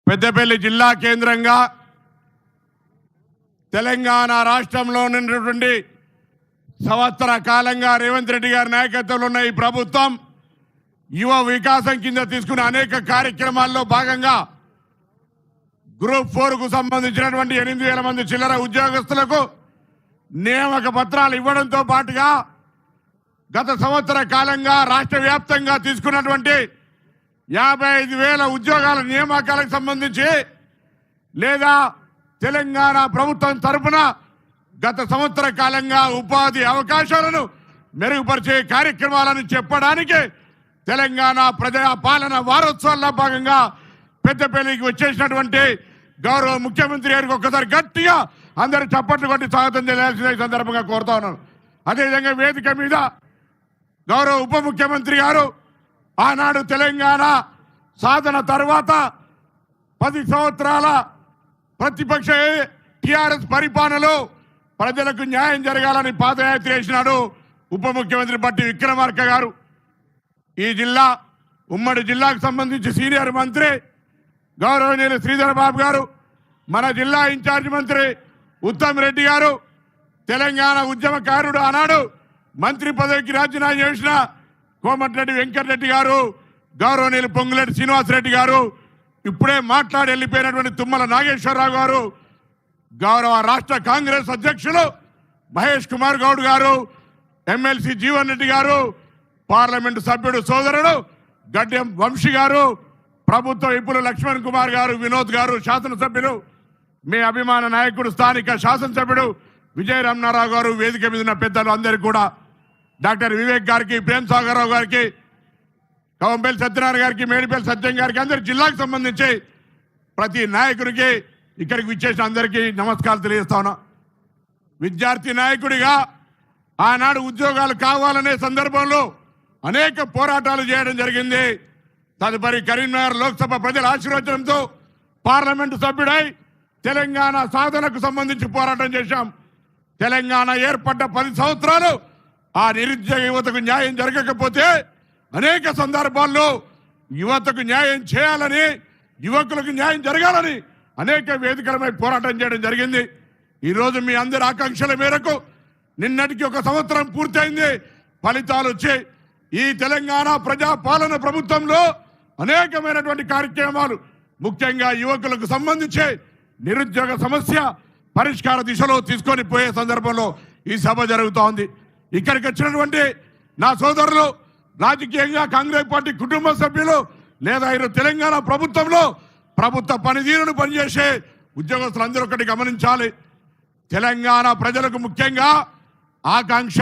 పెద్దపల్లి జిల్లా కేంద్రంగా తెలంగాణ రాష్ట్రంలో ఉన్నటువంటి సంవత్సర కాలంగా రేవంత్ రెడ్డి గారి నాయకత్వంలో ఉన్న ఈ ప్రభుత్వం యువ వికాసం కింద తీసుకున్న అనేక కార్యక్రమాల్లో భాగంగా గ్రూప్ 4 కు సంబంధించినటువంటి 8,000 మంది చిల్లర ఉద్యోగస్తులకు నియామక పత్రాలు ఇవ్వడంతో పాటుగా గత సంవత్సర కాలంగా రాష్ట్ర వ్యాప్తంగా తీసుకున్నటువంటి 55,000 ఉద్యోగాల నియామకాలకు సంబంధించి లేదా తెలంగాణ ప్రభుత్వం తరఫున గత సంవత్సర కాలంగా ఉపాధి అవకాశాలను మెరుగుపరిచే కార్యక్రమాలను చెప్పడానికి తెలంగాణ ప్రజా పాలన వారోత్సవాల్లో భాగంగా పెద్దపల్లికి వచ్చేసినటువంటి గౌరవ ముఖ్యమంత్రి గారికి ఒక్కసారి గట్టిగా అందరూ చప్పట్లు కొట్టి స్వాగతం చేయాల్సిన సందర్భంగా కోరుతా ఉన్నాను. అదేవిధంగా వేదిక మీద గౌరవ ఉప ముఖ్యమంత్రి గారు ఆనాడు తెలంగాణ సాధన తర్వాత 10 సంవత్సరాల ప్రతిపక్ష టిఆర్ఎస్ పరిపాలనలో ప్రజలకు న్యాయం జరగాలని పాదయాత్ర చేసినాడు ఉప ముఖ్యమంత్రి బట్టి విక్రమార్క గారు. ఈ జిల్లా ఉమ్మడి జిల్లాకు సంబంధించి సీనియర్ మంత్రి గౌరవనీయులు శ్రీధర్ బాబు గారు, మన జిల్లా ఇన్ఛార్జ్ మంత్రి ఉత్తమ్ రెడ్డి గారు, తెలంగాణ ఉద్యమకారుడు ఆనాడు మంత్రి పదవికి రాజీనామా చేసిన కోమటిరెడ్డి వెంకటరెడ్డి గారు, గౌరవనీయులు పొంగులేటి శ్రీనివాసరెడ్డి గారు, ఇప్పుడే మాట్లాడి వెళ్ళిపోయినటువంటి తుమ్మల నాగేశ్వరరావు గారు, గౌరవ రాష్ట్ర కాంగ్రెస్ అధ్యక్షులు మహేష్ కుమార్ గౌడ్ గారు, ఎమ్మెల్సీ జీవన్ రెడ్డి గారు, పార్లమెంటు సభ్యుడు సోదరుడు గడ్డెం వంశీ గారు, ప్రభుత్వ విప్పులు లక్ష్మణ్ కుమార్ గారు, వినోద్ గారు, శాసనసభ్యులు మీ అభిమాన నాయకుడు స్థానిక శాసనసభ్యుడు విజయ రమణారావు గారు, వేదిక మీద ఉన్న పెద్దలు అందరికీ కూడా, డాక్టర్ వివేక్ గారికి, ప్రేమ్ సాగర్ రావు గారికి, కవంపల్లి సత్యనారాయణ గారికి, మేడిపల్లి సత్యం గారికి, అందరి జిల్లాకు సంబంధించి ప్రతి నాయకుడికి ఇక్కడికి విచ్చేసిన అందరికీ నమస్కారాలు తెలియజేస్తా ఉన్నా. విద్యార్థి నాయకుడిగా ఆనాడు ఉద్యోగాలు కావాలనే సందర్భంలో అనేక పోరాటాలు చేయడం జరిగింది. తదుపరి కరీంనగర్ లోక్సభ ప్రజల ఆశీర్వచనంతో పార్లమెంటు సభ్యుడై తెలంగాణ సాధనకు సంబంధించి పోరాటం చేశాం. తెలంగాణ ఏర్పడ్డ 10 సంవత్సరాలు ఆ నిరుద్యోగ యువతకు న్యాయం జరగకపోతే అనేక సందర్భాల్లో యువతకు న్యాయం చేయాలని, యువకులకు న్యాయం జరగాలని అనేక వేదికలపై పోరాటం చేయడం జరిగింది. ఈరోజు మీ అందరి ఆకాంక్షల మేరకు నిన్నటికి 1 సంవత్సరం పూర్తయింది. ఫలితాలు వచ్చాయి. ఈ తెలంగాణ ప్రజా పాలన ప్రభుత్వంలో అనేకమైనటువంటి కార్యక్రమాలు, ముఖ్యంగా యువకులకు సంబంధించి నిరుద్యోగ సమస్య పరిష్కార దిశలో తీసుకొని పోయే సందర్భంలో ఈ సభ జరుగుతోంది. ఇక్కడికి వచ్చినటువంటి నా సోదరులు, రాజకీయంగా కాంగ్రెస్ పార్టీ కుటుంబ సభ్యులు లేదా ఈరోజు తెలంగాణ ప్రభుత్వంలో ప్రభుత్వ పనితీరును పనిచేసే ఉద్యోగస్తులందరూ ఒకటి గమనించాలి. తెలంగాణ ప్రజలకు ముఖ్యంగా ఆకాంక్ష,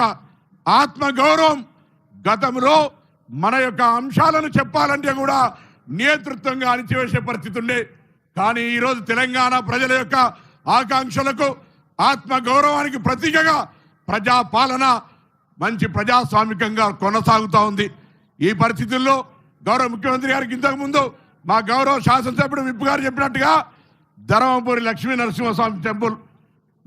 ఆత్మగౌరవం. గతంలో మన యొక్క అంశాలను చెప్పాలంటే కూడా నేతృత్వంగా అణిచివేసే పరిస్థితి ఉండే. కానీ ఈరోజు తెలంగాణ ప్రజల యొక్క ఆకాంక్షలకు, ఆత్మగౌరవానికి ప్రతీకగా ప్రజాపాలన మంచి ప్రజాస్వామికంగా కొనసాగుతూ ఉంది. ఈ పరిస్థితుల్లో గౌరవ ముఖ్యమంత్రి గారికి ఇంతకుముందు మా గౌరవ శాసనసభ్యుడు విప్పు గారు చెప్పినట్టుగా ధర్మపురి లక్ష్మీ నరసింహస్వామి టెంపుల్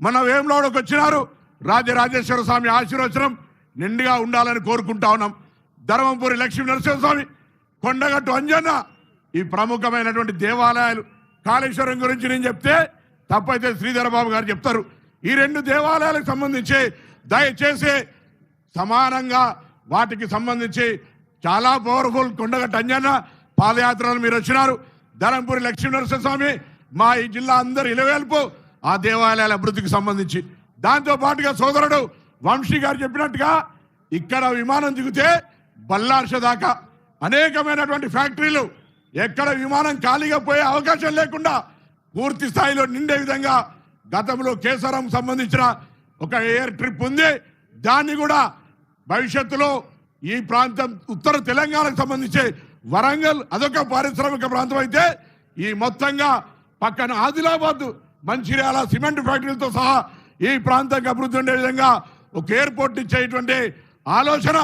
మన వేములవాడకు వచ్చినారు. రాజరాజేశ్వర స్వామి ఆశీర్వచనం నిండుగా ఉండాలని కోరుకుంటా ఉన్నాం. ధర్మపురి లక్ష్మీ నరసింహస్వామి, కొండగట్టు అంజన్న, ఈ ప్రముఖమైనటువంటి దేవాలయాలు. కాళేశ్వరం గురించి నేను చెప్తే తప్పైతే శ్రీధర్ బాబు గారు చెప్తారు. ఈ 2 దేవాలయాలకు సంబంధించి దయచేసి సమానంగా వాటికి సంబంధించి చాలా పవర్ఫుల్. కొండగట్టు అంజన్న పాదయాత్రలు మీరు వచ్చినారు. ధర్మపురి లక్ష్మీ నరసింహస్వామి మా ఈ జిల్లా అందరు ఇలవేల్పు ఆ దేవాలయాల అభివృద్ధికి సంబంధించి. దాంతో పాటుగా సోదరుడు వంశీ గారు చెప్పినట్టుగా ఇక్కడ విమానం దిగితే బల్లార్ష దాకా అనేకమైనటువంటి ఫ్యాక్టరీలు, ఎక్కడ విమానం ఖాళీగా పోయే అవకాశం లేకుండా పూర్తి స్థాయిలో నిండే విధంగా గతంలో కేసరం సంబంధించిన ఒక ఎయిర్ ట్రిప్ ఉంది. దాన్ని కూడా భవిష్యత్తులో ఈ ప్రాంతం ఉత్తర తెలంగాణకు సంబంధించి వరంగల్ అదొక పారిశ్రామిక ప్రాంతం అయితే, ఈ మొత్తంగా పక్కన ఆదిలాబాద్, మంచిర్యాల సిమెంట్ ఫ్యాక్టరీలతో సహా ఈ ప్రాంతానికి అభివృద్ధి ఉండే విధంగా ఒక ఎయిర్పోర్ట్ ఇచ్చేటువంటి ఆలోచన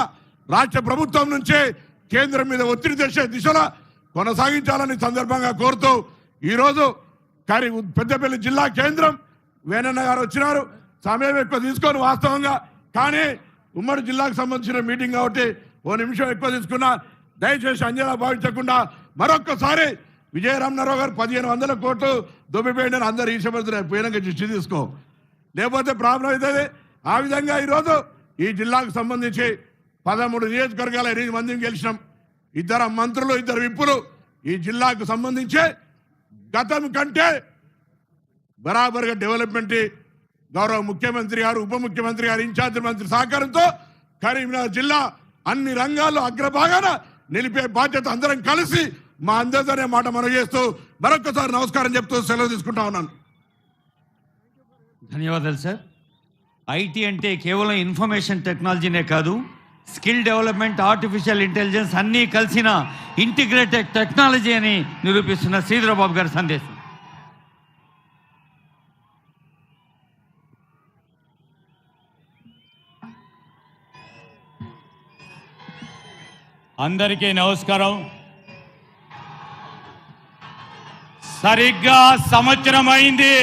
రాష్ట్ర ప్రభుత్వం నుంచే కేంద్రం మీద ఒత్తిడి తెచ్చే దిశలో కొనసాగించాలని సందర్భంగా కోరుతూ ఈరోజు పెద్దపల్లి జిల్లా కేంద్రం వేణన్న గారు వచ్చినారు. సమయం ఎక్కువ తీసుకొని వాస్తవంగా, కానీ ఉమ్మడి జిల్లాకు సంబంధించిన మీటింగ్ కాబట్టి 1 నిమిషం ఎక్కువ తీసుకున్నా. దయచేసి అంజనా భావించకుండా మరొక్కసారి విజయరామరావు గారు 1500 కోట్లు దొబ్బిపోయిన అందరు ఈశపడుతున్నారు, పోయినాక దృష్టి తీసుకో, లేకపోతే ప్రాబ్లం అవుతుంది. ఆ విధంగా ఈరోజు ఈ జిల్లాకు సంబంధించి 13 నియోజకవర్గాల 8 మందిని గెలిచినాం. 2 మంత్రులు, 2 విప్పులు. ఈ జిల్లాకు సంబంధించి గతం కంటే బరాబర్గా డెవలప్మెంట్ గౌరవ ముఖ్యమంత్రి గారు, ఉప ముఖ్యమంత్రి గారు, ఇన్ఛార్జి మంత్రి సహకారంతో కరీంనగర్ జిల్లా అన్ని రంగాల్లో అగ్రభాగాన నిలిపే బాధ్యత అందరం కలిసి మా అందరితోనే మాట మనం చేస్తూ మరొకసారి నమస్కారం చెప్తూ సెలవు తీసుకుంటా ఉన్నాను. ధన్యవాదాలు సార్. ఐటీ అంటే కేవలం ఇన్ఫర్మేషన్ టెక్నాలజీనే కాదు, స్కిల్ డెవలప్మెంట్, ఆర్టిఫిషియల్ ఇంటెలిజెన్స్ అన్నీ కలిసిన ఇంటిగ్రేటెడ్ టెక్నాలజీ అని నిరూపిస్తున్న శ్రీధరబాబు గారి సందేశం. అందరికీ నమస్కారం. సరిగ్గా సంవత్సరం అయింది